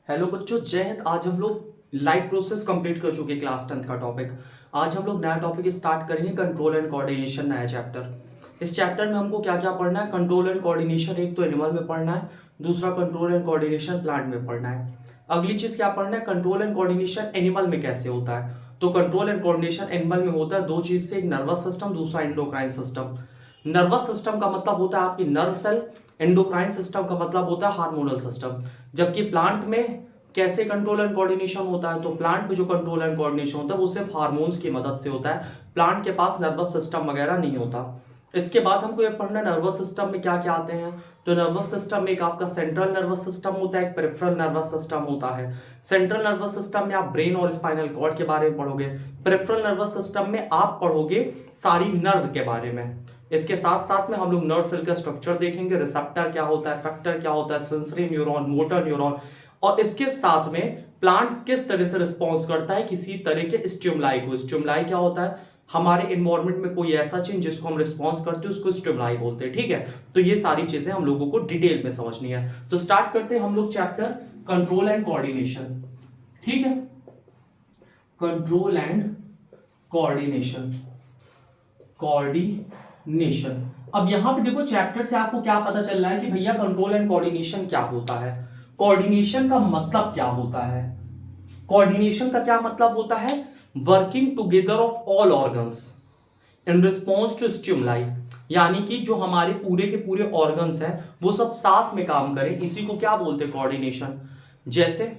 Hello बच्चों, जय हिंद। आज हम लोग लाइफ प्रोसेस कंप्लीट कर चुके क्लास 10th का टॉपिक। आज हम लोग नया टॉपिक स्टार्ट करेंगे, कंट्रोल एंड कोऑर्डिनेशन, नया चैप्टर। इस चैप्टर में हमको क्या क्या पढ़ना है? कंट्रोल एंड कोऑर्डिनेशन एक तो एनिमल में पढ़ना है, दूसरा कंट्रोल एंड कोऑर्डिनेशन प्लांट में पढ़ना है। अगली चीज क्या पढ़ना है? कंट्रोल एंड कोऑर्डिनेशन एनिमल में कैसे होता है। तो कंट्रोल एंड कोऑर्डिनेशन एनिमल में होता है दो चीज से, एक नर्वस सिस्टम, दूसरा एंडोक्राइन सिस्टम। नर्वस सिस्टम का मतलब होता है आपकी नर्व सेल, एंडोक्राइन सिस्टम का मतलब होता है हार्मोनल सिस्टम। जबकि प्लांट में कैसे कंट्रोल एंड कोऑर्डिनेशन होता है? तो प्लांट में जो कंट्रोल एंड कोऑर्डिनेशन होता है वो सिर्फ हार्मोन्स की मदद से होता है। प्लांट के पास नर्वस सिस्टम वगैरह नहीं होता। इसके बाद हमको ये पढ़ना, नर्वस सिस्टम में क्या क्या आते हैं। तो नर्वस सिस्टम में एक आपका सेंट्रल नर्वस सिस्टम होता है, एक पेरिफेरल नर्वस सिस्टम होता है। सेंट्रल नर्वस सिस्टम में आप ब्रेन और स्पाइनल कॉर्ड के बारे में पढ़ोगे। पेरिफेरल नर्वस सिस्टम में आप पढ़ोगे सारी नर्व के बारे में। इसके साथ साथ में हम लोग नर्व सेल का स्ट्रक्चर देखेंगे, रिसेप्टर क्या होता है, फैक्टर क्या होता है, सेंसरी न्यूरॉन, मोटर न्यूरॉन, और इसके साथ में प्लांट किस तरह से रिस्पॉन्स करता है किसी तरह के स्टिमुलाई को। स्टिमुलाई क्या होता है? हमारे इन्वायरमेंट में कोई ऐसा चीज जिसको हम रिस्पॉन्स करते हैं उसको स्टिमुलाई बोलते हैं। ठीक है, तो ये सारी चीजें हम लोगों को डिटेल में समझनी है। तो स्टार्ट करते हैं हम लोग चैप्टर कंट्रोल एंड कोऑर्डिनेशन। ठीक है, कंट्रोल एंड कोऑर्डिनेशन, कोऑर्डिनेशन। अब यहां पे देखो, चैप्टर से आपको क्या पता चल रहा है कि भैया कंट्रोल एंड कोऑर्डिनेशन क्या होता है, कोऑर्डिनेशन का मतलब क्या होता है। कोऑर्डिनेशन का क्या मतलब होता है? Working together of all organs in response to stimuli. यानी कि जो हमारे पूरे के पूरे ऑर्गन्स हैं वो सब साथ में काम करें, इसी को क्या बोलते हैं? कोऑर्डिनेशन। जैसे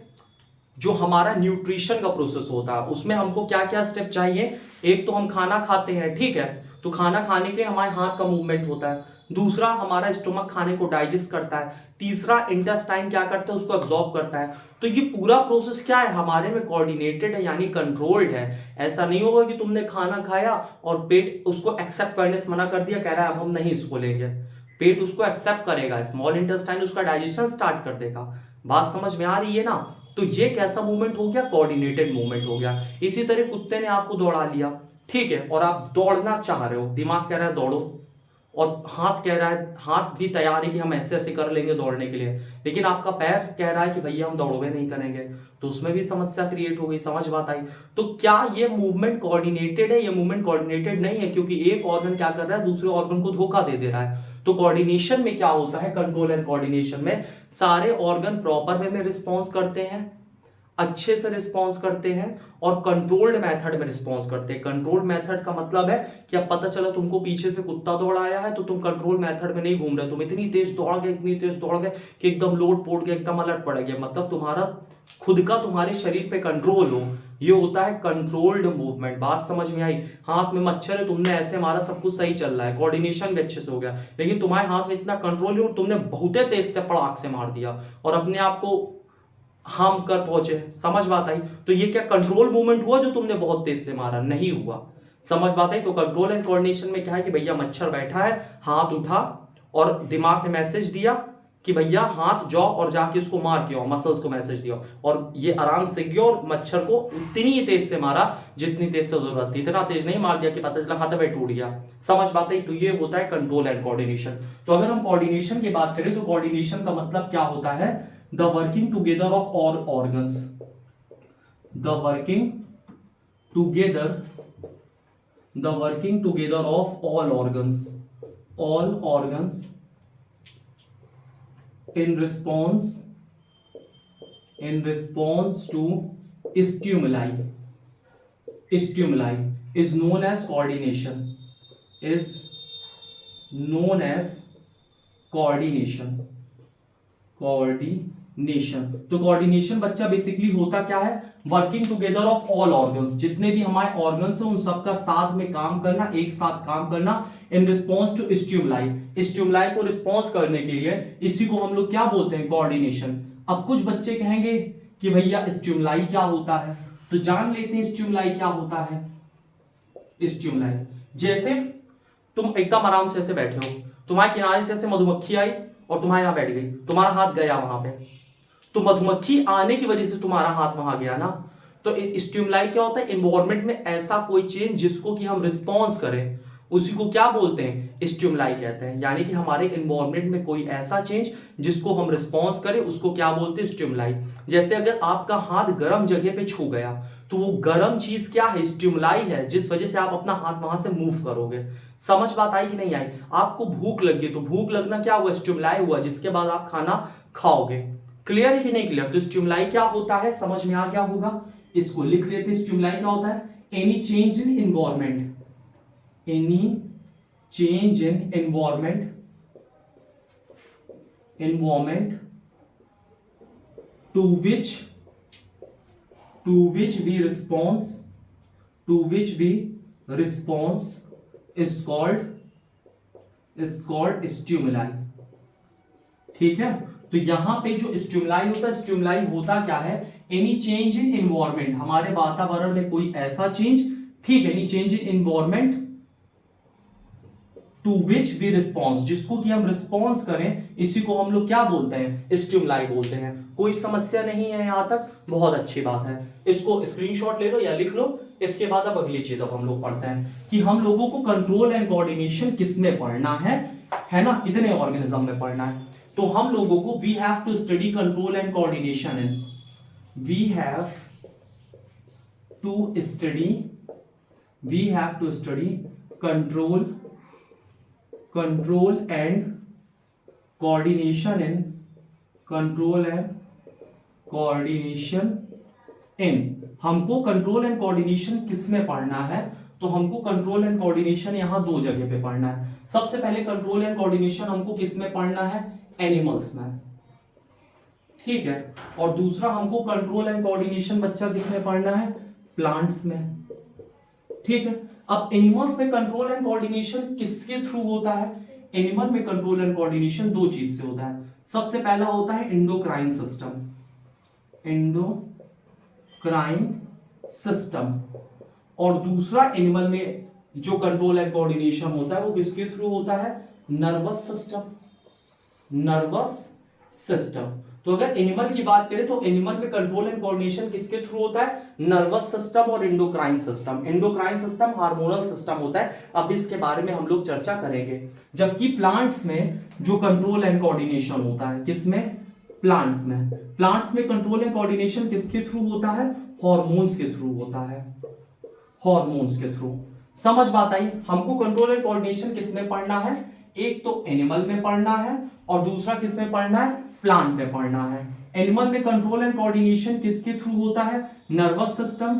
जो हमारा न्यूट्रिशन का प्रोसेस होता है उसमें हमको क्या क्या स्टेप चाहिए। एक तो हम खाना खाते हैं, ठीक है, तो खाना खाने के लिए हमारे हाथ का मूवमेंट होता है। दूसरा, हमारा स्टोमक खाने को डाइजेस्ट करता है। तीसरा, इंटेस्टाइन क्या करता है? उसको एब्जॉर्ब करता है। तो ये पूरा प्रोसेस क्या है? हमारे में कोऑर्डिनेटेड है, यानी कंट्रोल्ड है। ऐसा नहीं होगा कि तुमने खाना खाया और पेट उसको एक्सेप्ट करने से मना कर दिया, कह रहा है अब हम नहीं इसको लेंगे। पेट उसको एक्सेप्ट करेगा, स्मॉल इंटेस्टाइन उसका डाइजेशन स्टार्ट कर देगा। बात समझ में आ रही है ना? तो ये कैसा मूवमेंट हो गया? कोऑर्डिनेटेड मूवमेंट हो गया। इसी तरह कुत्ते ने आपको दौड़ा लिया, ठीक है, और आप दौड़ना चाह रहे हो, दिमाग कह रहा है दौड़ो, और हाथ कह रहा है, हाथ भी तैयार है कि हम ऐसे ऐसे कर लेंगे दौड़ने के लिए, लेकिन आपका पैर कह रहा है कि भैया हम दौड़ोगे नहीं करेंगे। तो उसमें भी समस्या क्रिएट हो गई। समझ बात आई? तो क्या ये मूवमेंट कोऑर्डिनेटेड है? ये मूवमेंट कोऑर्डिनेटेड नहीं है, क्योंकि एक ऑर्गन क्या कर रहा है, दूसरे ऑर्गन को धोखा दे दे रहा है। तो कोऑर्डिनेशन में क्या होता है? कंट्रोल एंड कोऑर्डिनेशन में सारे ऑर्गन प्रॉपर वे में रिस्पॉन्स करते हैं, अच्छे से रिस्पॉन्स करते हैं, और कंट्रोल्ड मेथड में रिस्पॉन्स करते हैं। कंट्रोल्ड मेथड का मतलब है कि अब पता चला तुमको पीछे से कुत्ता दौड़ आया है तो तुम कंट्रोल मेथड में नहीं घूम रहे, तुम इतनी तेज दौड़ गए, इतनी तेज दौड़ गए कि एकदम लोड पोट के एकदम अलर्ट पड़ गया, मतलब तुम्हारा खुद का तुम्हारे शरीर पे कंट्रोल हो। ये होता है कंट्रोल्ड मूवमेंट। बात समझ में आई? हाथ में मच्छर है, तुमने ऐसे मारा, सब कुछ सही चल रहा है, कोऑर्डिनेशन भी अच्छे से हो गया, लेकिन तुम्हारे हाथ में इतना कंट्रोल नहीं, तुमने बहुत तेज से पड़ाक से मार दिया और अपने आप को हार्म कर पहुंचे। समझ बात आई? तो ये क्या कंट्रोल मूवमेंट हुआ जो तुमने बहुत तेज से मारा? नहीं हुआ। समझ बात आई? तो कंट्रोल एंड कोऑर्डिनेशन में क्या है कि भैया मच्छर बैठा है, हाथ उठा और दिमाग ने मैसेज दिया कि भैया हाथ जाओ और जाके इसको मार के आओ, मसल्स को मैसेज दिया, और ये आराम से गया और मच्छर को उतनी ही तेज से मारा जितनी तेज से जरूरत थी। इतना तेज नहीं मार दिया कि पता चला हाथ में टूट गया। समझ बात आई? तो ये होता है कंट्रोल एंड कोऑर्डिनेशन। तो अगर हम कोऑर्डिनेशन की बात करें तो कोऑर्डिनेशन का मतलब क्या होता है? The working together of all organs, the working together, the working together of all organs, all organs in response to stimuli, stimuli is known as coordination, is known as coordination, coordination. तो coordination बच्चा basically होता क्या है? Working together of all organs, जितने भी हमारे organs हैं उन सबका साथ में काम करना, एक साथ काम करना, in response to stimuli, stimuli को रिस्पॉन्स करने के लिए, इसी को हम लोग क्या बोलते हैं? कोऑर्डिनेशन। अब कुछ बच्चे कहेंगे कि भैया स्टिमुलाई क्या होता है, तो जान लेते हैं स्टिमुलाई क्या होता है। स्टिमुलाई जैसे तुम एकदम आराम से ऐसे बैठे हो, तुम्हारे किनारे से ऐसे मधुमक्खी आई और तुम्हारे यहां बैठ गई, तुम्हारा हाथ गया वहां पे, तो मधुमक्खी आने की वजह से तुम्हारा हाथ वहां गया ना। तो स्टिमुलाई क्या होता है? एनवायरनमेंट में ऐसा कोई चेंज जिसको कि हम रिस्पॉन्स करें, उसी को क्या बोलते हैं, स्टिमुलाई कहते हैं। यानी कि हमारे इन्वायरमेंट में कोई ऐसा चेंज जिसको हम रिस्पॉन्स करें उसको क्या बोलते हैं, स्टिमुलाई। जैसे अगर आपका हाथ गर्म जगह पे छू गया तो वो गर्म चीज क्या है, स्टिमुलाई है, जिस वजह से आप अपना हाथ वहां से मूव करोगे। समझ बात आई कि नहीं आई? आपको भूख लगी तो भूख लगना क्या हुआ, स्टिमुलाई हुआ, जिसके बाद आप खाना खाओगे। क्लियर है कि नहीं क्लियर? तो स्टिमुलाई क्या होता है, समझ में आ गया होगा। इसको लिख लेते हैं। स्टिमुलाई क्या होता है, any change in environment, any change in environment to which we response is called stimuli। ठीक है, तो यहां पे जो स्टिमुलाई होता क्या है, एनी चेंज इन एनवायरमेंट, हमारे वातावरण में कोई ऐसा चेंज, ठीक है, any change in environment to which we response, जिसको कि हम रिस्पॉन्स करें, इसी को हम लोग क्या बोलते हैं, स्टिमुलाई बोलते हैं। कोई समस्या नहीं है यहां तक? बहुत अच्छी बात है। इसको स्क्रीनशॉट ले लो या लिख लो। इसके बाद अब अगली चीज अब हम लोग पढ़ते हैं कि हम लोगों को कंट्रोल एंड कोऑर्डिनेशन किसमें पढ़ना है ना, कितने ऑर्गेनिज्म में पढ़ना है। तो हम लोगों को we have to study control and coordination in, we have to study control and coordination in, हमको कंट्रोल एंड कोऑर्डिनेशन किस में पढ़ना है, तो हमको कंट्रोल एंड कोऑर्डिनेशन यहां दो जगह पे पढ़ना है। सबसे पहले कंट्रोल एंड कोऑर्डिनेशन हमको किस में पढ़ना है, एनिमल्स में, ठीक है। और दूसरा हमको कंट्रोल एंड कोऑर्डिनेशन बच्चा किस में पढ़ना है, प्लांट्स में, ठीक है। अब एनिमल्स में कंट्रोल एंड कोऑर्डिनेशन किसके थ्रू होता है, एनिमल में कंट्रोल एंड कोऑर्डिनेशन दो चीज से होता है। सबसे पहला होता है एंडोक्राइन सिस्टम, और दूसरा एनिमल में जो कंट्रोल एंड कोऑर्डिनेशन होता है वो किसके थ्रू होता है, नर्वस सिस्टम। तो अगर एनिमल की बात करें तो एनिमल में कंट्रोल एंड कोऑर्डिनेशन किसके थ्रू होता है, नर्वस सिस्टम और endocrine system. Endocrine system hormonal system होता है, अब इसके बारे में हम लोग चर्चा करेंगे। जबकि प्लांट्स में जो कंट्रोल एंड कोऑर्डिनेशन होता है, किसमें, प्लांट्स में कंट्रोल एंड कोऑर्डिनेशन किसके थ्रू होता है, हॉर्मोन्स के थ्रू होता है, हॉर्मोन्स के थ्रू। समझ बात आई? हमको कंट्रोल एंड कोऑर्डिनेशन किसमें पढ़ना है, एक तो एनिमल में पढ़ना है और दूसरा किसमें पढ़ना है, प्लांट में पढ़ना है। एनिमल में कंट्रोल एंड कोऑर्डिनेशन किसके थ्रू होता है, नर्वस सिस्टम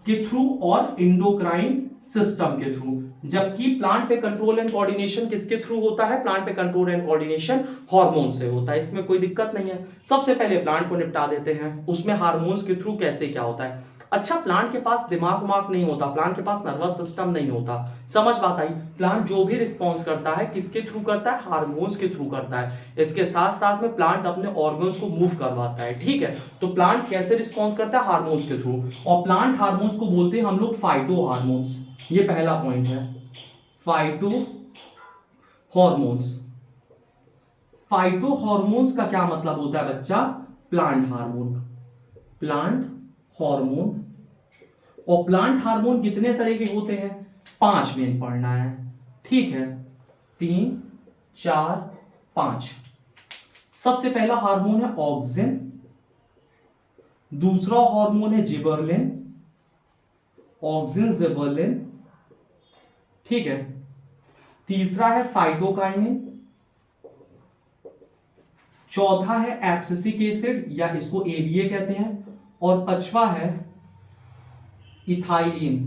के थ्रू और एंडोक्राइन सिस्टम के थ्रू। जबकि प्लांट पे कंट्रोल एंड कोऑर्डिनेशन किसके थ्रू होता है, प्लांट पे कंट्रोल एंड कोऑर्डिनेशन हार्मोन से होता है। इसमें कोई दिक्कत नहीं है। सबसे पहले प्लांट को निपटा देते हैं, उसमें हार्मोन्स के थ्रू कैसे क्या होता है। अच्छा, प्लांट के पास दिमाग नहीं होता, प्लांट के पास नर्वस सिस्टम नहीं होता। समझ बात आई? प्लांट जो भी रिस्पॉन्स करता है किसके थ्रू करता है, हार्मोन्स के थ्रू करता है। इसके साथ साथ में प्लांट अपने ऑर्गन्स को मूव करवाता है, ठीक है। तो प्लांट कैसे रिस्पॉन्स करता है, हार्मोन्स के थ्रू। और प्लांट हार्मोन्स को बोलते हैं हम लोग फाइटो हार्मोन्स। ये पहला पॉइंट है, फाइटो हार्मोन्स। फाइटो हार्मोन्स का क्या मतलब होता है बच्चा, प्लांट हार्मोन। और प्लांट हार्मोन कितने तरह के होते हैं, 5 मेन पढ़ना है, ठीक है, 3, 4, 5। सबसे पहला हार्मोन है ऑक्सिन, दूसरा हार्मोन है जिबरलिन, ऑक्सिन जिबरलिन, ठीक है। तीसरा है साइटोकाइनिन, चौथा है एब्सिसिक एसिड या इसको एबीए कहते हैं, और 5वां है इथाइलिन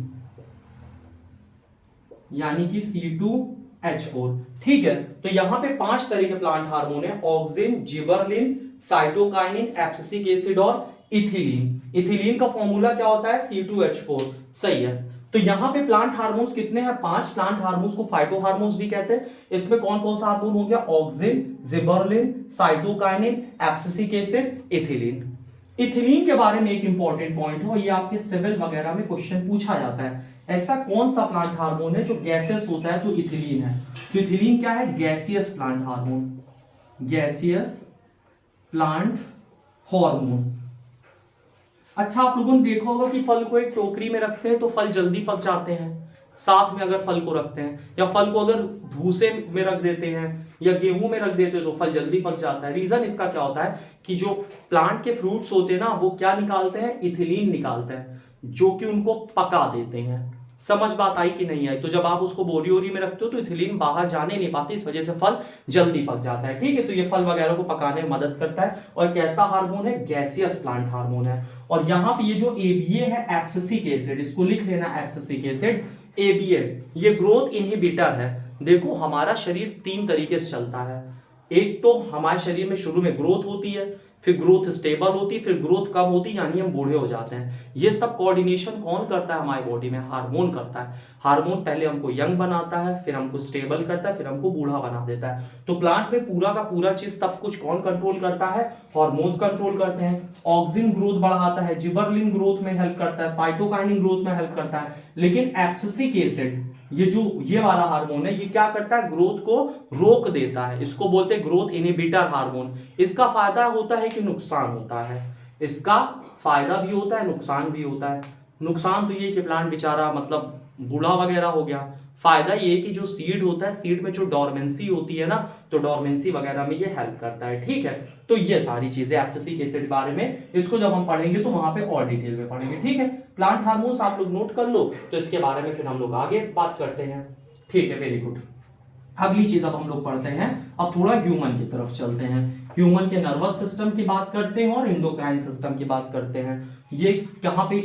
यानी कि C2H4, ठीक है। तो यहां पे 5 तरह के प्लांट हार्मोन है, auxin, gibberellin, cytokinin, abscisic acid और इथिलीन। इथिलीन का फॉर्मूला क्या होता है, C2H4, सही है। तो यहां पे प्लांट हार्मोन्स कितने हैं, 5। प्लांट हार्मोन्स को फाइटो हार्मोन्स भी कहते हैं। इसमें कौन कौन सा हार्मोन हो गया, auxin, gibberellin, cytokinin, abscisic acid, ethylene. Ethylene के बारे में एक इंपॉर्टेंट पॉइंट है, ये आपके सिविल वगैरह में क्वेश्चन पूछा जाता है। ऐसा कौन सा प्लांट हार्मोन है जो गैसियस होता है, तो इथिलीन है। तो इथिलीन क्या है, gaseous plant hormone, gaseous plant hormone. अच्छा, आप लोगों ने देखा होगा कि फल को एक टोकरी में रखते हैं तो फल जल्दी पक जाते हैं। साथ में अगर फल को रखते हैं, या फल को अगर भूसे में रख देते हैं या गेहूं में रख देते हैं तो फल जल्दी पक जाता है। रीजन इसका क्या होता है कि जो प्लांट के फ्रूट्स होते हैं ना वो क्या निकालते हैं, इथिलीन निकालते हैं, जो कि उनको पका देते हैं। समझ बात आई कि नहीं आई? तो जब आप उसको बोरी ओरी में रखते हो तो इथिलीन बाहर जाने नहीं पाती, इस वजह से फल जल्दी पक जाता है। ठीक है, तो ये फल वगैरह को पकाने में मदद करता है और कैसा हार्मोन है, गैसियस प्लांट हार्मोन है। और यहाँ पे ये जो एबीए है, एब्सिसिक एसिड, इसको लिख लेना एब्सिसिक एसिड, एबीए, ये ग्रोथ इनहिबिटर है। देखो हमारा शरीर 3 तरीके से चलता है। एक तो हमारे शरीर में शुरू में ग्रोथ होती है, फिर ग्रोथ स्टेबल होती है, फिर ग्रोथ कम होती है, यानी हम बूढ़े हो जाते हैं। ये सब कोऑर्डिनेशन कौन करता है हमारी बॉडी में? हार्मोन करता है। हार्मोन पहले हमको यंग बनाता है, फिर हमको स्टेबल करता है, फिर हमको बूढ़ा बना देता है। तो प्लांट में पूरा का पूरा चीज सब कुछ कौन कंट्रोल करता है? हार्मोन्स कंट्रोल करते हैं। ऑक्सिन ग्रोथ बढ़ाता है, जिबरलिन ग्रोथ में हेल्प करता है, साइटोकाइनिन ग्रोथ में हेल्प करता है। लेकिन एब्सिसिक एसिड, ये वाला हार्मोन है, ये क्या करता है? ग्रोथ को रोक देता है। इसको बोलते हैं ग्रोथ इनहिबिटर हार्मोन। इसका फायदा होता है कि नुकसान होता है? इसका फायदा भी होता है, नुकसान भी होता है। नुकसान तो ये कि प्लांट बेचारा मतलब बूढ़ा वगैरह हो गया। फायदा ये कि जो सीड होता है, सीड में जो डोरमेंसी होती है ना, तो डोरमेंसी वगैरह में ये हेल्प करता है। ठीक है, तो ये सारी चीजें एब्सिसिक एसिड के बारे में, इसको जब हम पढ़ेंगे तो वहां पे और डिटेल में पढ़ेंगे। ठीक है, प्लांट हार्मोन्स आप लोग नोट कर लो, तो इसके बारे में फिर हम लोग आगे बात करते हैं। ठीक है, वेरी गुड। अगली चीज अब हम लोग पढ़ते हैं, अब थोड़ा ह्यूमन की तरफ चलते हैं। ह्यूमन के नर्वस सिस्टम की बात करते हैं और एंडोक्राइन सिस्टम की बात करते हैं। ये कहां पे,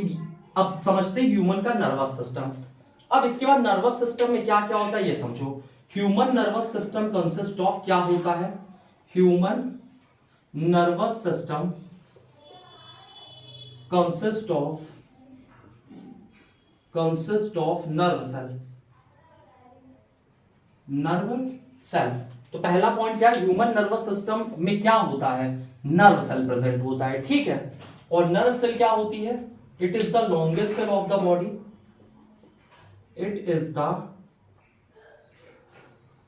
अब समझते हैं ह्यूमन का नर्वस सिस्टम। अब इसके बाद नर्वस सिस्टम में क्या क्या होता है ये समझो। Human nervous system consist of, क्या होता है? Human nervous system consist of nerve cell. Nerve cell, तो पहला पॉइंट क्या है? ह्यूमन नर्वस सिस्टम में क्या होता है? नर्व सेल प्रेजेंट होता है। ठीक है, और नर्व सेल क्या होती है? It is the longest cell of the body. It is the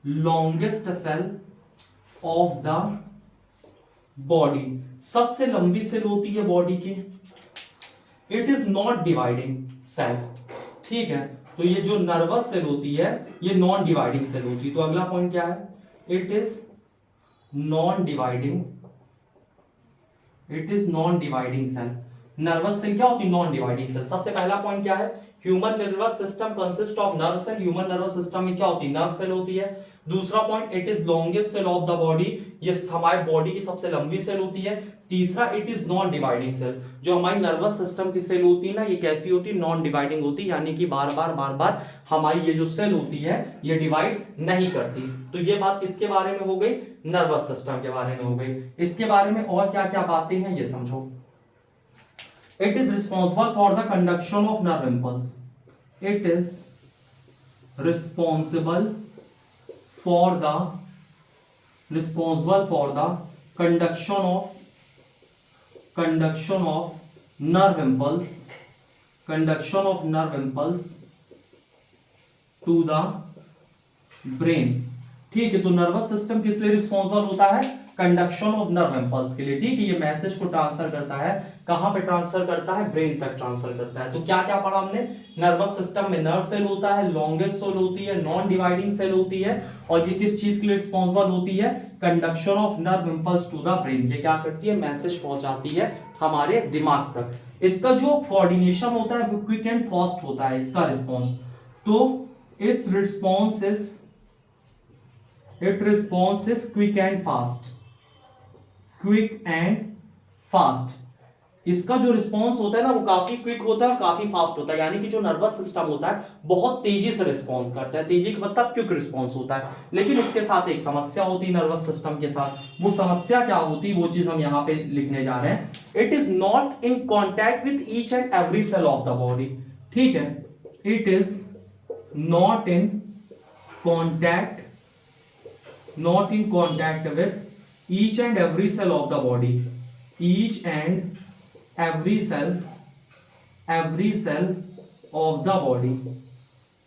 longest cell of the body, सबसे लंबी सेल होती है बॉडी की। It is not dividing cell. ठीक है, तो ये जो नर्वस सेल होती है ये नॉन डिवाइडिंग सेल होती है। तो अगला पॉइंट क्या है? It is non dividing cell. Nervous cell क्या होती है? Non dividing cell. सबसे पहला पॉइंट क्या है? Human nervous system consist of nerve cell. Human nervous system में क्या होती है? नर्व सेल होती है। दूसरा point, it is longest cell of the body, ये हमारे बॉडी की सबसे लंबी सेल होती है। तीसरा, it is non dividing cell. जो हमारी नर्वस सिस्टम की सेल होती है ना, ये कैसी होती है? नॉन डिवाइडिंग होती है, यानी कि बार बार हमारी ये जो सेल होती है ये डिवाइड नहीं करती। तो ये बात किसके बारे में हो गई? नर्वस सिस्टम के बारे में हो गई। इसके बारे में और क्या क्या बातें हैं ये समझो। It is responsible for the conduction of nerve impulse. It is responsible for the conduction of nerve impulse to the brain. ठीक है, तो नर्वस सिस्टम किस लिए रिस्पॉन्सिबल होता है? कंडक्शन ऑफ नर्व इंपल्स के लिए। ठीक है, ये मैसेज को ट्रांसफर करता है, कहां पे ट्रांसफर करता है? ब्रेन तक ट्रांसफर करता है। तो क्या क्या पढ़ा हमने? नर्वस सिस्टम में नर्व सेल होता है, लॉन्गेस्ट सेल होती है, नॉन डिवाइडिंग सेल होती है, और ये किस चीज के लिए रिस्पॉन्सिबल होती है? Conduction of nerve impulse to the brain. ये क्या करती है? मैसेज पहुंचाती है हमारे दिमाग तक। इसका जो कोऑर्डिनेशन होता है वो क्विक एंड फास्ट होता है, इसका रिस्पॉन्स। तो it's response is quick and fast. इसका जो रिस्पॉन्स होता है ना वो काफी क्विक होता है, काफी फास्ट होता है, यानी कि जो नर्वस सिस्टम होता है बहुत तेजी से रिस्पॉन्स करता है। तेजी का मतलब क्विक रिस्पॉन्स होता है। लेकिन इसके साथ एक समस्या होती है नर्वस सिस्टम के साथ। वो समस्या क्या होती है वो चीज हम यहां पे लिखने जा रहे हैं। It is not in contact with each and every cell of the body. ठीक है, it is not in contact with each and every cell of the body. Each and every cell of the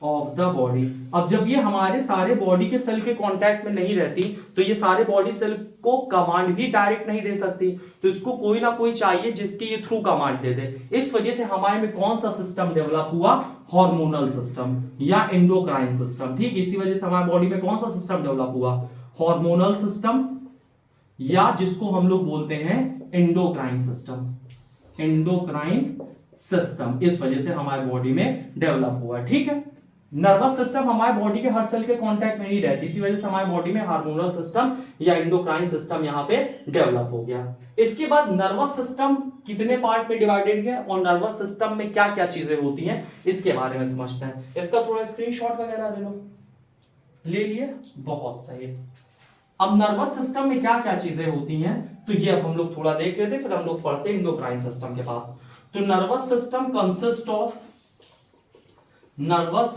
of the body. अब जब ये हमारे सारे body के cell के contact में नहीं रहती तो ये सारे बॉडी सेल को कमांड भी डायरेक्ट नहीं दे सकती, तो इसको कोई ना कोई चाहिए जिसके ये थ्रू कमांड दे दे। इस वजह से हमारे में कौन सा सिस्टम डेवलप हुआ, हार्मोनल सिस्टम या एंडोक्राइन सिस्टम। ठीक, इसी वजह से हमारे बॉडी में कौन सा सिस्टम डेवलप हुआ, हार्मोनल सिस्टम, या जिसको हम लोग बोलते हैं एंडोक्राइन सिस्टम, एंडोक्राइन सिस्टम। इस वजह से हमारे बॉडी में डेवलप हुआ। ठीक है, नर्वस सिस्टम हमारे बॉडी के हर सेल के कांटेक्ट में नहीं रहती, इसी वजह से हमारे बॉडी में हार्मोनल सिस्टम या एंडोक्राइन सिस्टम यहाँ पे डेवलप हो गया। इसके बाद नर्वस सिस्टम कितने पार्ट में डिवाइडेड है और नर्वस सिस्टम में क्या क्या चीजें होती हैं इसके बारे में समझते हैं। इसका थोड़ा स्क्रीनशॉट वगैरह ले लो, ले लिए, बहुत सही। अब नर्वस सिस्टम में क्या क्या चीजें होती हैं तो ये अब हम लोग थोड़ा देख लेते, फिर हम लोग पढ़ते हैं एंडोक्राइन सिस्टम के पास। तो nervous system consist of, nervous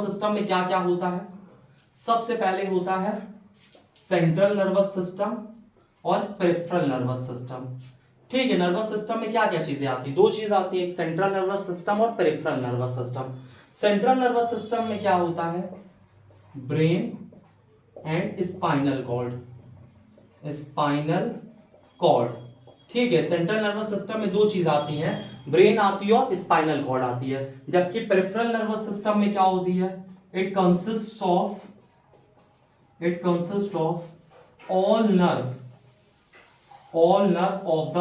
system में क्या क्या होता है, सबसे पहले होता है सेंट्रल नर्वस सिस्टम और पेरिफेरल नर्वस सिस्टम। ठीक है, नर्वस सिस्टम में क्या क्या चीजें आती है, दो चीज आती है, एक सेंट्रल नर्वस सिस्टम और peripheral nervous system. Central nervous system में क्या होता है, brain and spinal cord, spinal cord. ठीक है, सेंट्रल नर्वस सिस्टम में दो चीज आती हैं, ब्रेन आती है और स्पाइनल कॉर्ड आती है। जबकि पेरिफेरल नर्वस सिस्टम में क्या होती है, it consist of all nerve of the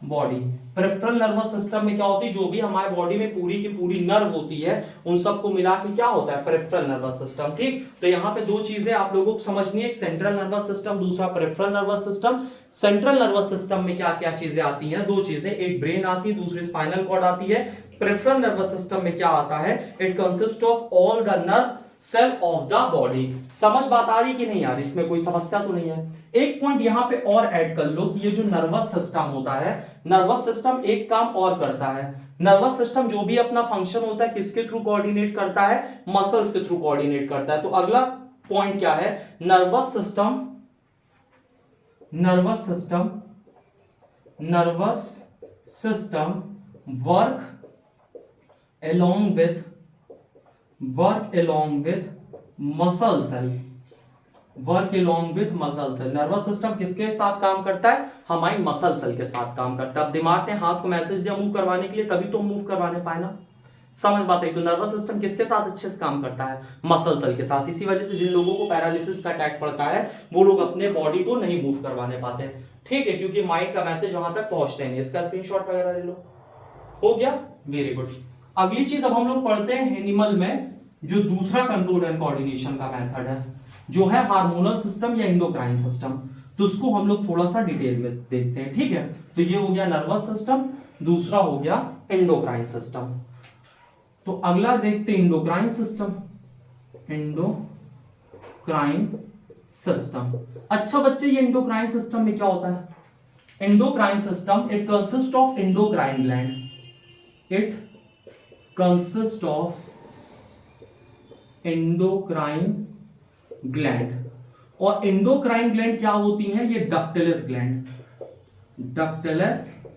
body. Peripheral nervous system में क्या होती है, जो भी हमारे बॉडी में पूरी की पूरी नर्व होती है उन सबको मिला के क्या होता है, पेरिफेरल नर्वस सिस्टम। ठीक, तो यहाँ पे दो चीजें आप लोगों को समझनी है, एक सेंट्रल नर्वस सिस्टम, दूसरा peripheral nervous system. Central nervous system में क्या क्या चीजें आती हैं, दो चीजें, एक ब्रेन आती है, दूसरी स्पाइनल कॉर्ड आती है। पेरिफेरल नर्वस सिस्टम में क्या आता है, it consist of all the nerve cell of the body. समझ बात आ रही कि नहीं आ रही, इसमें कोई समस्या तो नहीं है। एक पॉइंट यहां पे और ऐड कर लो कि ये जो नर्वस सिस्टम होता है, नर्वस सिस्टम एक काम और करता है। नर्वस सिस्टम जो भी अपना फंक्शन होता है किसके थ्रू कोऑर्डिनेट करता है, मसल्स के थ्रू कोऑर्डिनेट करता है। तो अगला पॉइंट क्या है, nervous system work along with muscle cell, nervous system किसके साथ काम करता है, हमारी मसल सेल के साथ काम करता है। अब दिमाग ने हाथ को मैसेज दिया मूव करवाने के लिए, तभी तो मूव करवाने पाए ना, समझ बात है। तो नर्वस सिस्टम किसके साथ अच्छे से काम करता है, मसल सेल के साथ। इसी वजह से जिन लोगों को पैरालिसिस का अटैक पड़ता है वो लोग अपने बॉडी को नहीं मूव करवाने पाते। ठीक है, क्योंकि माइंड का मैसेज वहां तक पहुंचते नहीं। इसका स्क्रीनशॉट वगैरह ले लो, हो गया, वेरी गुड। अगली चीज अब हम लोग पढ़ते हैं एनिमल में, जो दूसरा कंट्रोल एंड कोऑर्डिनेशन का मेथड है, जो है हार्मोनल सिस्टम या एंडोक्राइन सिस्टम। तो उसको हम लोग थोड़ा सा डिटेल में देखते हैं। ठीक है, तो ये हो गया नर्वस सिस्टम, दूसरा हो गया एंडोक्राइन सिस्टम। तो अगला देखते हैं एंडोक्राइन सिस्टम। एंडोक्राइन सिस्टम, अच्छा बच्चे, ये एंडोक्राइन सिस्टम में क्या होता है, endocrine system it consist of endocrine gland, it consist of endocrine gland. और एंडोक्राइन ग्लैंड क्या होती हैं, ये डक्टिलस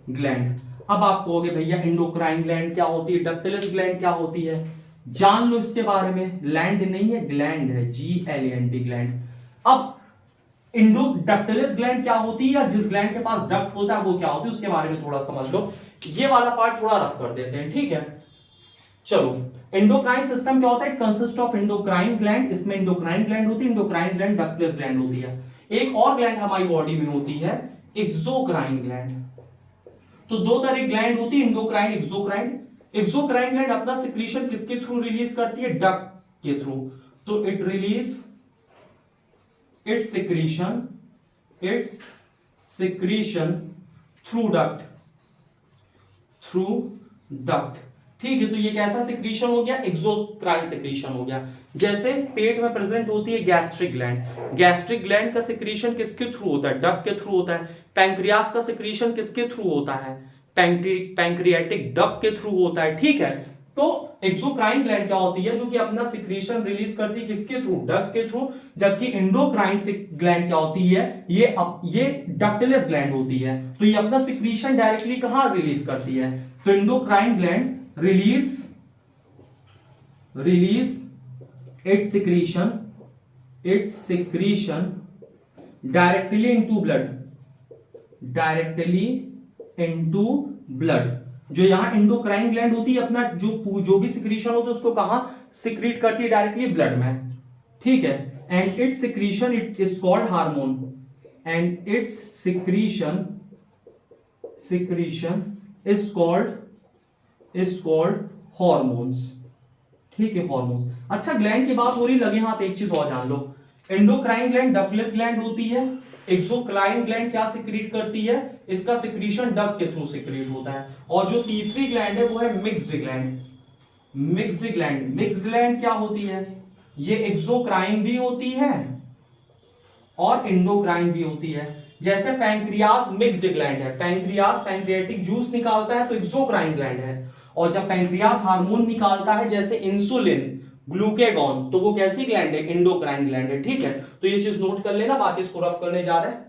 ग्लैंड। अब आप कहोगे भैया एंडोक्राइन ग्लैंड क्या होती है, डक्टिलस ग्लैंड क्या होती है, जान लो इसके बारे में। लैंड नहीं है, ग्लैंड है, GLAND ग्लैंड। अब डक्टिलस ग्लैंड क्या होती है, या जिस ग्लैंड के पास डक्ट होता है वो क्या होती है, उसके बारे में थोड़ा समझ लो। ये वाला पार्ट थोड़ा रफ कर देते हैं। ठीक है, चलो, एंडोक्राइन सिस्टम क्या होता है, it consist of endocrine gland. इसमें एंडोक्राइन ग्लैंड होती है, एंडोक्राइन ग्लैंड डक्टिलस ग्लैंड होती है। एक और ग्लैंड हमारी बॉडी में होती है, एक्सोक्राइन ग्लैंड। तो दो तरह की ग्लैंड होती है, एंडोक्राइन, एक्सोक्राइन। एक्सोक्राइन ग्लैंड अपना सिक्रीशन किसके थ्रू रिलीज करती है, डक्ट के थ्रू। तो it release it's secretion through duct. ठीक है, तो ये कैसा सिक्रीशन हो गया, एक्सोक्राइन सिक्रीशन हो गया। जैसे पेट में प्रेजेंट होती है गैस्ट्रिक ग्लैंड का सिक्रीशन किसके थ्रू होता है, डक्ट के थ्रू होता है। पैंक्रियास का सिक्रीशन किसके थ्रू होता है, पैंक्रियाटिक डक्ट के थ्रू होता है। ठीक है, तो एक्सोक्राइन ग्लैंड क्या होती है, जो कि अपना सिक्रीशन रिलीज करती है किसके थ्रू, डक्ट के थ्रू। जबकि एंडोक्राइन ग्लैंड क्या होती है, ये डक्टिलस ग्लैंड होती है। तो ये अपना सिक्रीशन डायरेक्टली कहां रिलीज करती है, तो endocrine gland release its secretion directly into blood। जो यहाँ एंडोक्राइन ग्लैंड होती है अपना जो भी सिक्रीशन होता है उसको कहाँ सिक्रीट करती है, डायरेक्टली ब्लड में, ठीक है। And it's secretion it is called hormone, and it's secretion is called hormones, ठीक है, हॉर्मोन्स। अच्छा, ग्लैंड की बात हो रही, लगे हाथ एक चीज और जान लो, एंडोक्राइन ग्लैंड डक्टलेस ग्लैंड होती है, एक्सोक्राइन ग्लैंड क्या सिक्रीट करती है, इसका सिक्रीशन डक्ट के थ्रू सिक्रीट होता है, और जो तीसरी ग्लैंड है वो है मिक्स्ड ग्लैंड। मिक्स्ड ग्लैंड क्या होती है, ये एक्सोक्राइन भी होती है और एंडोक्राइन भी होती है। जैसे पैंक्रियास मिक्स्ड ग्लैंड है, पैंक्रियास पैंक्रियाटिक जूस निकालता है तो एक्सोक्राइन ग्लैंड है, और जब पैंक्रियास हार्मोन निकालता है जैसे इंसुलिन, ग्लूकेगॉन, तो वो कैसी ग्लैंड है, एंडोक्राइन ग्लैंड है, ठीक है। तो ये चीज नोट कर लेना, बाकी इसको रफ करने जा रहे हैं।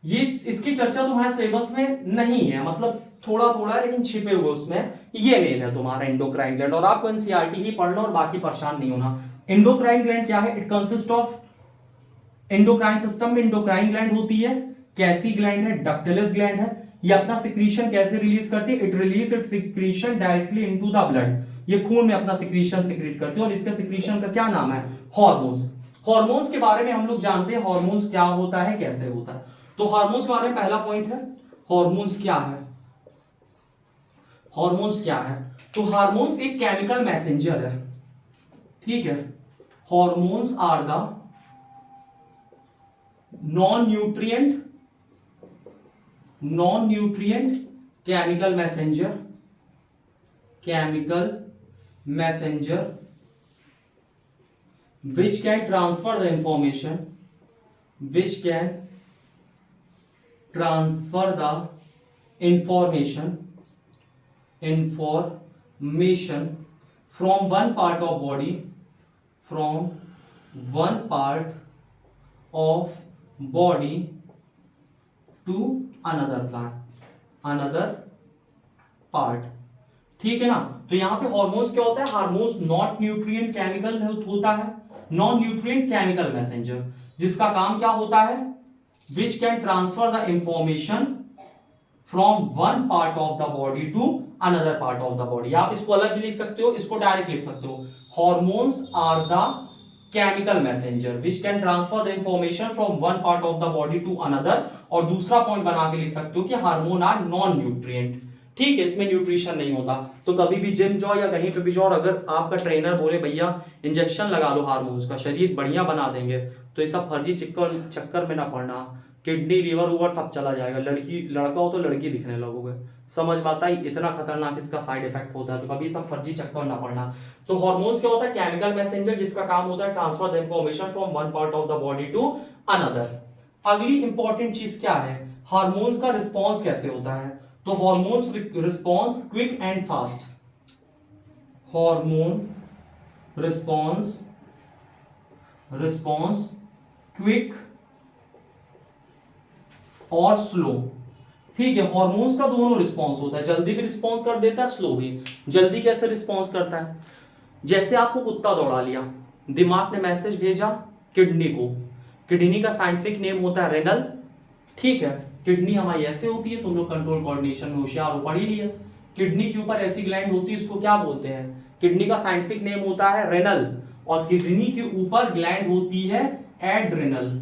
ये इसकी चर्चा तुम्हारे सिलेबस में नहीं है, मतलब थोड़ा थोड़ा लेकिन छिपे हुए उसमें, ये मेन है तुम्हारा एंडोक्राइन ग्लैंड, और आपको एनसीईआरटी ही पढ़ना और बाकी परेशान नहीं होना। एंडोक्राइन ग्लैंड क्या है, it consist of, endocrine system में एंडोक्राइन ग्लैंड होती है, कैसी ग्लैंड है, डक्टिलस ग्लैंड है। ये अपना सिक्रीशन कैसे रिलीज करती है, it release it secretion directly into the blood, ये खून में अपना सिक्रीशन सिक्रीट करती है, और इसका सिक्रीशन का क्या नाम है, हार्मोन्स। हार्मोन्स के बारे में हम लोग जानते हैं हार्मोन्स क्या होता है, कैसे होता है। तो हार्मोन्स के बारे में पहला पॉइंट है, हार्मोन्स क्या है। हार्मोन्स क्या है, तो हार्मोन्स एक केमिकल मैसेंजर है, ठीक है। Hormones are the non nutrient chemical messenger which can transfer the information from one part of body to another part, ठीक है ना। तो यहां पे हार्मोन्स क्या होता है, हार्मोन्स नॉट न्यूट्रिएंट केमिकल होता है, नॉन न्यूट्रिएंट केमिकल मैसेंजर, जिसका काम क्या होता है, which can transfer the information from one part of the body to another part of the body. आप इसको अलग भी लिख सकते हो, इसको डायरेक्ट लिख सकते हो, hormones are the chemical messenger which can transfer the information from one part of the body to another, और दूसरा पॉइंट बना के लिख सकते हो कि हार्मोन आर नॉन न्यूट्रिएंट, ठीक है, इसमें न्यूट्रिशन नहीं होता। तो कभी भी जिम जाओ या कहीं पे भी जाओ, अगर आपका ट्रेनर बोले भैया इंजेक्शन लगा लो हार्मोन्स का, शरीर बढ़िया बना देंगे, तो ये सब फर्जी चक्कर में ना पड़ना, किडनी लीवर उवर सब चला जाएगा, लड़का हो तो लड़की दिखने लगोगे, समझ बात आई, इतना खतरनाक इसका साइड इफेक्ट होता है, तो कभी सब फर्जी चक्कर ना पड़ना। तो हार्मोन्स क्या होता है, केमिकल मैसेंजर, जिसका काम होता है transfer the information from one part of the body to another. अगली इंपॉर्टेंट चीज क्या है, हार्मोन्स का रिस्पॉन्स कैसे होता है, तो hormones response quick and fast, hormone response quick और स्लो, ठीक है। हार्मोन्स का दोनों रिस्पॉन्स होता है, जल्दी भी रिस्पॉन्स कर देता है, स्लो भी। जल्दी कैसे रिस्पॉन्स करता है, जैसे आपको कुत्ता दौड़ा लिया, दिमाग ने मैसेज भेजा किडनी को, किडनी का साइंटिफिक नेम होता है रेनल, ठीक है। किडनी हमारी ऐसे होती है, तुम लोग कंट्रोल कोऑर्डिनेशन में होशियार हो, पढ़ ही लिया। किडनी के ऊपर ऐसी ग्लैंड होती है, इसको क्या बोलते हैं, किडनी का साइंटिफिक नेम होता है रेनल, और किडनी के ऊपर ग्लैंड होती है एड्रिनल।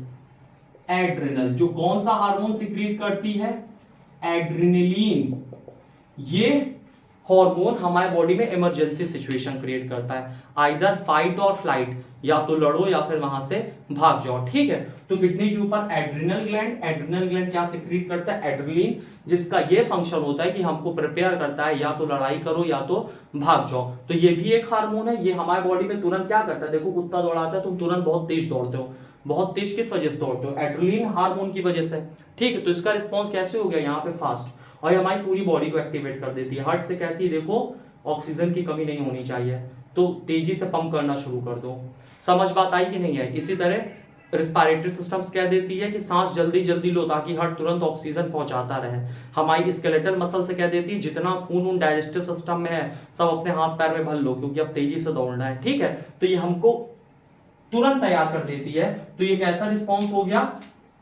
जो कौन सा हार्मोन सिक्रीट करती है, एड्रिनलिन। ये हार्मोन हमारे बॉडी में इमरजेंसी सिचुएशन क्रिएट करता है, आइदर फाइट और फ्लाइट, या तो लड़ो या फिर वहां से भाग जाओ, ठीक है। तो किडनी के ऊपर एड्रिनल ग्लैंड क्या सिक्रीट करता है, एड्रिनलिन, जिसका ये फंक्शन होता है कि हमको प्रिपेयर करता है, या तो लड़ाई करो या तो भाग जाओ। तो ये भी एक हार्मोन है, ये हमारे बॉडी में तुरंत क्या करता है, देखो कुत्ता दौड़ाता है, तुम तुरंत बहुत तेज दौड़ते हो, बहुत तेज किस वजह से दौड़ते हो, एड्रिनलिन हार्मोन की वजह से, ठीक है। तो इसका रिस्पॉन्स कैसे हो गया यहाँ पे, फास्ट, और ये हमारी पूरी बॉडी को एक्टिवेट कर देती है। हार्ट से कहती है देखो ऑक्सीजन की कमी नहीं होनी चाहिए, तो तेजी से पंप करना शुरू कर दो। समझ बात आई कि नहीं है। इसी तरह रिस्पायरेटरी सिस्टम्स कह देती है कि सांस जल्दी जल्दी लो ताकि हार्ट तुरंत ऑक्सीजन पहुंचाता रहे। हमारी स्केलेटल मसल से कह देती है जितना खून उन डाइजेस्टिव सिस्टम में है सब अपने हाथ पैर में भर लो क्योंकि अब तेजी से दौड़ना है, ठीक है। तो ये हमको तुरंत तैयार कर देती है। तो ये कैसा रिस्पॉन्स हो गया,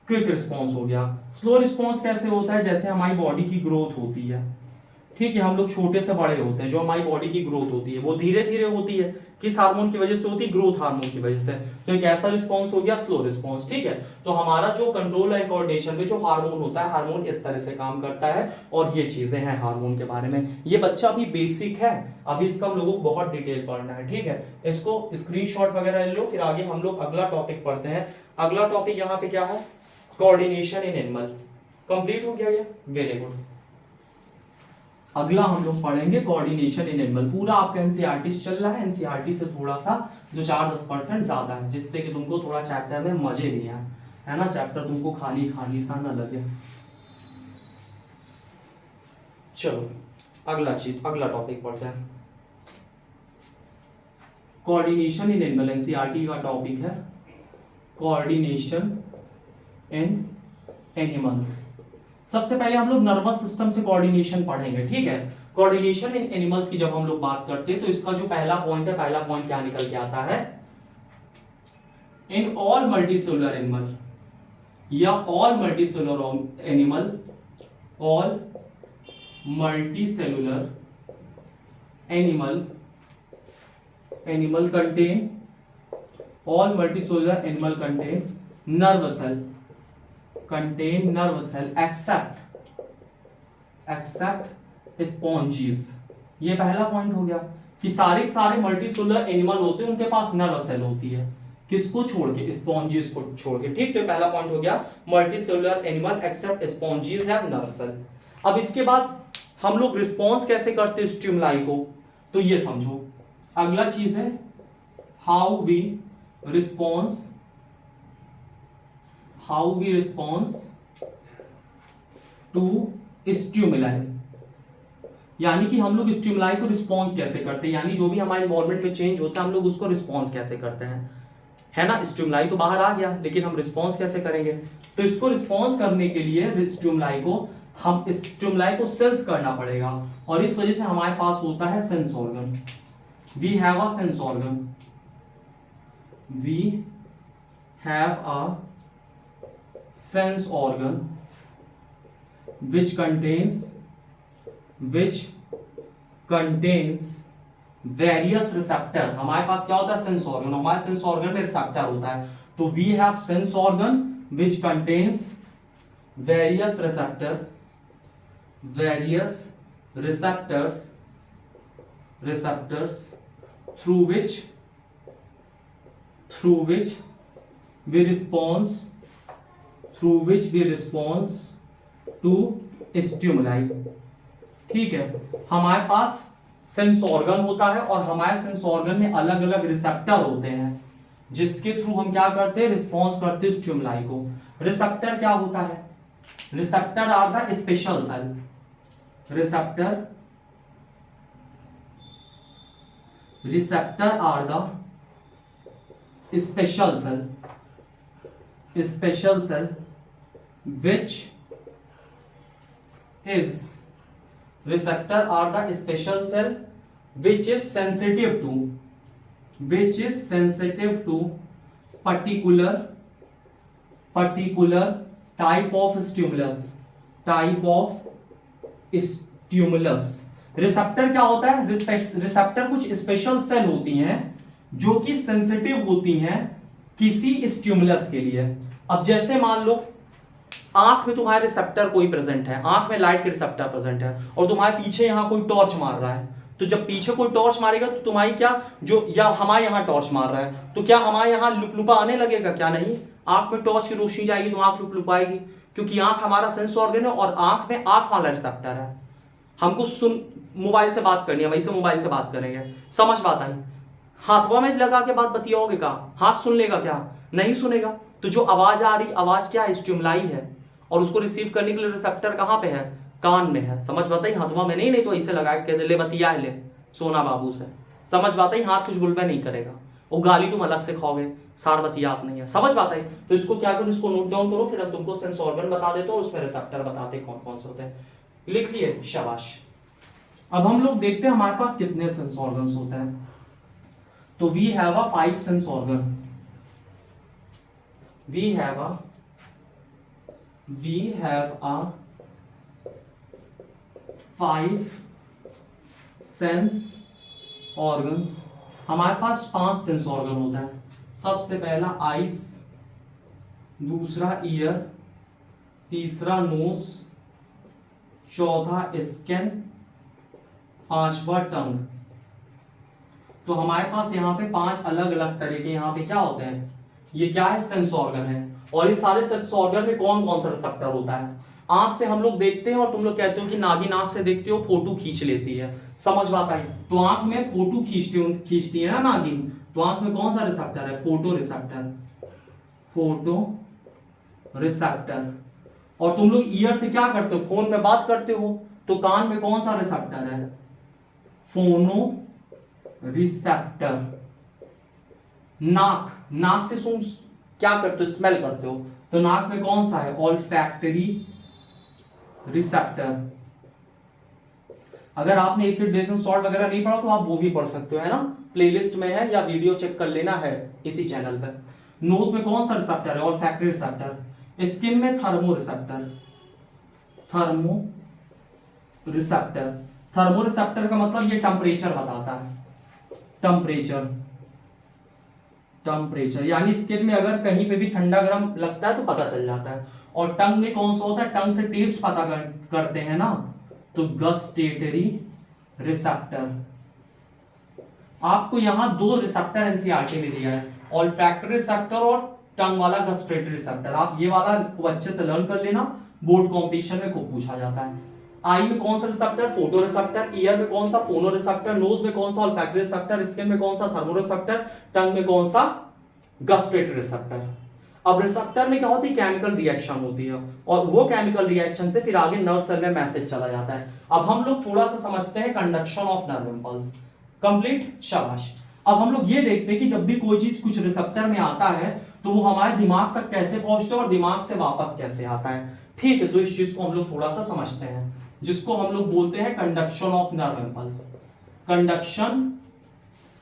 क्विक रिस्पॉन्स हो गया। स्लो रिस्पॉन्स कैसे होता है, जैसे हमारी बॉडी की ग्रोथ होती है, ठीक है, हम लोग छोटे से बड़े होते हैं, जो हमारी बॉडी की ग्रोथ होती है वो धीरे धीरे होती है, किस हार्मोन की वजह से होती है, ग्रोथ हार्मोन की वजह से। तो एक ऐसा रिस्पॉन्स हो गया स्लो रिस्पॉन्स, ठीक है। तो हमारा जो कंट्रोल एंड कोऑर्डिनेशन में जो हार्मोन होता है, हार्मोन इस तरह से काम करता है और ये चीजें हैं हार्मोन के बारे में। ये बच्चा अभी बेसिक है, अभी इसका हम लोगों को बहुत डिटेल पढ़ना है, ठीक है। इसको स्क्रीनशॉट वगैरह ले लो, फिर आगे हम लोग अगला टॉपिक पढ़ते हैं। अगला टॉपिक यहाँ पे क्या है, कोऑर्डिनेशन इन एनिमल। कंप्लीट हो गया ये, वेरी गुड। अगला हम लोग पढ़ेंगे कोऑर्डिनेशन इन एनिमल। पूरा आपका एनसीईआरटी चल रहा है, एनसीईआरटी से थोड़ा सा जो 4-10% ज्यादा है, जिससे कि तुमको थोड़ा चैप्टर में मजे भी आए, है ना, चैप्टर तुमको खाली खाली सा न लगे। चलो अगला टॉपिक पढ़ते हैं। कोऑर्डिनेशन इन एनिमल, एनसीईआरटी का टॉपिक है कोऑर्डिनेशन इन एनिमल्स। सबसे पहले हम लोग नर्वस सिस्टम से कोऑर्डिनेशन पढ़ेंगे, ठीक है। कोऑर्डिनेशन इन एनिमल्स की जब हम लोग बात करते हैं तो इसका जो पहला पॉइंट है, पहला पॉइंट क्या निकल के आता है, इन ऑल मल्टीसेलुलर एनिमल या all multicellular animal, all multicellular animal contain, all multicellular animal contain nervous cell except sponges। ये पहला पॉइंट हो गया कि सारे सारे मल्टीसेलुलर एनिमल होते हैं उनके पास नर्वस सेल होती है, किसको छोड़ के, स्पॉन्जीज को छोड़ के, ठीक। तो पहला पॉइंट हो गया multicellular animal except sponges have nervous cell. अब इसके बाद हम लोग रिस्पॉन्स कैसे करते हैं स्टिमुलाई को, तो ये समझो। अगला चीज है how we response to stimuli, यानी कि हम लोग स्टिमुलाई को रिस्पॉन्स कैसे करते हैं, यानी जो भी हमारे एनवायरनमेंट में चेंज होता है हम लोग उसको रिस्पॉन्स कैसे करते हैं, है ना। स्टिमुलाई तो बाहर आ गया लेकिन हम रिस्पॉन्स कैसे करेंगे, तो इसको रिस्पॉन्स करने के लिए स्टिमुलाई को सेंस करना पड़ेगा और इस वजह से हमारे पास होता है sense organ. We have a sense organ which contains various receptor। हमारे पास क्या होता है, सेंस ऑर्गन, हमारे सेंस ऑर्गन में रिसेप्टर होता है। तो we have sense organ which contains various receptors through which we response to stimuli, ठीक है। हमारे पास सेंस ऑर्गन होता है और हमारे सेंस ऑर्गन में अलग अलग रिसेप्टर होते हैं जिसके थ्रू हम क्या करते हैं, रिस्पॉन्स करते हैं स्टिमुलाई को। रिसेप्टर क्या होता है, receptor are the special cell, receptor are the special cell which is receptor are the special cell which is sensitive to particular type of stimulus। Receptor क्या होता है, रिसेप्टर कुछ स्पेशल सेल होती हैं जो कि सेंसिटिव होती हैं किसी स्टिमुलस के लिए। अब जैसे मान लो आंख में तुम्हारे रिसेप्टर कोई प्रेजेंट है, आंख में लाइट के रिसेप्टर प्रेजेंट है और तुम्हारे पीछे यहां कोई टॉर्च मार रहा है, तो जब पीछे कोई टॉर्च मारेगा तो तुम्हारी क्या जो, या हमारे यहाँ टॉर्च मार रहा है तो क्या हमारे यहाँ लुपलुपा आने लगेगा, क्या नहीं। आंख में टॉर्च की रोशनी जाएगी तो आंख लुपलुपाएगी, क्योंकि आंख हमारा सेंस ऑर्गन है और आंख में आंख वाला रिसेप्टर है। हमको मोबाइल से बात करनी है, वैसे मोबाइल से बात करेंगे, समझ बात आई। हाथवा में लगा के बात बतियाओगे का, हाथ सुन लेगा क्या, नहीं सुनेगा। तो जो आवाज आ रही, आवाज क्या है, स्टिमुलाई है, और उसको रिसीव करने के लिए रिसेप्टर कहाँ पे है, कान में है, समझ बात आई। हाथवा में नहीं तो ऐसे लगा के ले बतिया ले सोना बाबू से, समझ बात आई। हाथ कुछ गुलबे नहीं करेगा, वो गाली तुम अलग से खाओगे, सार्वत्रियात नहीं है। समझ बात है? तो इसको क्या करो, इसको नोट डाउन करो, फिर हम तुमको सेंस ऑर्गन बता देते हैं और उसमें रिसेप्टर बताते हैं कौन कौन से होते हैं। लिख लिए? शाबाश। अब हम लोग देखते हैं हमारे पास कितने सेंस ऑर्गन्स होते हैं। तो we have a 5 sense organ, we have a 5 sense organs. हमारे पास 5 सेंस ऑर्गन होता है। सबसे पहला आईज, दूसरा ईयर, तीसरा नोज, चौथा स्किन, पांचवा टंग। तो हमारे पास यहाँ पे 5 अलग अलग तरह के यहाँ पे क्या होते हैं, ये क्या है, सेंस ऑर्गन है। और इन सारे सेंस ऑर्गन में कौन कौन सा रिसेप्टर होता है। आंख से हम लोग देखते हैं और तुम लोग कहते हो कि नागिन आंख से देखते हो फोटो खींच लेती है। समझ बात आई? तो आंख में फोटो खींचती है ना नागिन, तो आंख में कौन सा रिसेप्टर है, फोटो रिसेप्टर, फोटो रिसेप्टर। और तुम लोग ईयर से क्या करते हो, फोन में बात करते हो, तो कान में कौन सा रिसेप्टर है, फोनो रिसेप्टर। नाक, नाक से तुम क्या करते हो, स्मेल करते हो, तो नाक में कौन सा है, ऑल्फैक्टरी रिसेप्टर। अगर आपने एसिड बेस एंड सॉल्ट वगैरह नहीं पढ़ा तो आप वो भी पढ़ सकते हो, है ना, प्लेलिस्ट में है, या वीडियो चेक कर लेना है इसी चैनल पे। नोज में कौन सा रिसेप्टर है, ऑल्फैक्टरी रिसेप्टर। स्किन में thermo receptor, thermo receptor. Thermo receptor का मतलब ये टेम्परेचर बताता है, टेम्परेचर, टेम्परेचर यानी स्किन में अगर कहीं पे भी ठंडा गर्म लगता है तो पता चल जाता है। और टंग में कौन सा होता है, टंग से टेस्ट पता करते हैं ना, तो गस्टेटरी रिसेप्टर। आपको यहां 2 रिसेप्टर एनसीईआरटी में दिया है, ऑल्फैक्टरी रिसेप्टर और टंग वाला गस्टेटरी रिसेप्टर। आप ये वाला खूब अच्छे से लर्न कर लेना, बोर्ड कॉम्पिटिशन में खूब पूछा जाता है। आई में कौन सा रिसेप्टर, फोटो रिसेप्टर। ईयर में कौन सा, फोनो रिसेप्टर। नोज में कौन सा, ऑल्फैक्टरी रिसेप्टर। स्किन में कौन सा, थर्मो रिसेप्टर। टंग में कौन सा, गस्टेटरी रिसेप्टर। अब रिसेप्टर में क्या होती है, केमिकल रिएक्शन होती है, और वो केमिकल रिएक्शन से फिर आगे नर्व सेल में मैसेज चला जाता है। अब हम लोग थोड़ा सा समझते हैं conduction of nerve impulse. Complete? शाबाश। अब हम लोग ये देखते हैं कि जब भी कोई चीज कुछ रिसेप्टर में आता है तो वो हमारे दिमाग तक कैसे पहुंचता है और दिमाग से वापस कैसे आता है। ठीक है, तो इस चीज को हम लोग थोड़ा सा समझते हैं, जिसको हम लोग बोलते हैं conduction of nerve impulse. Conduction,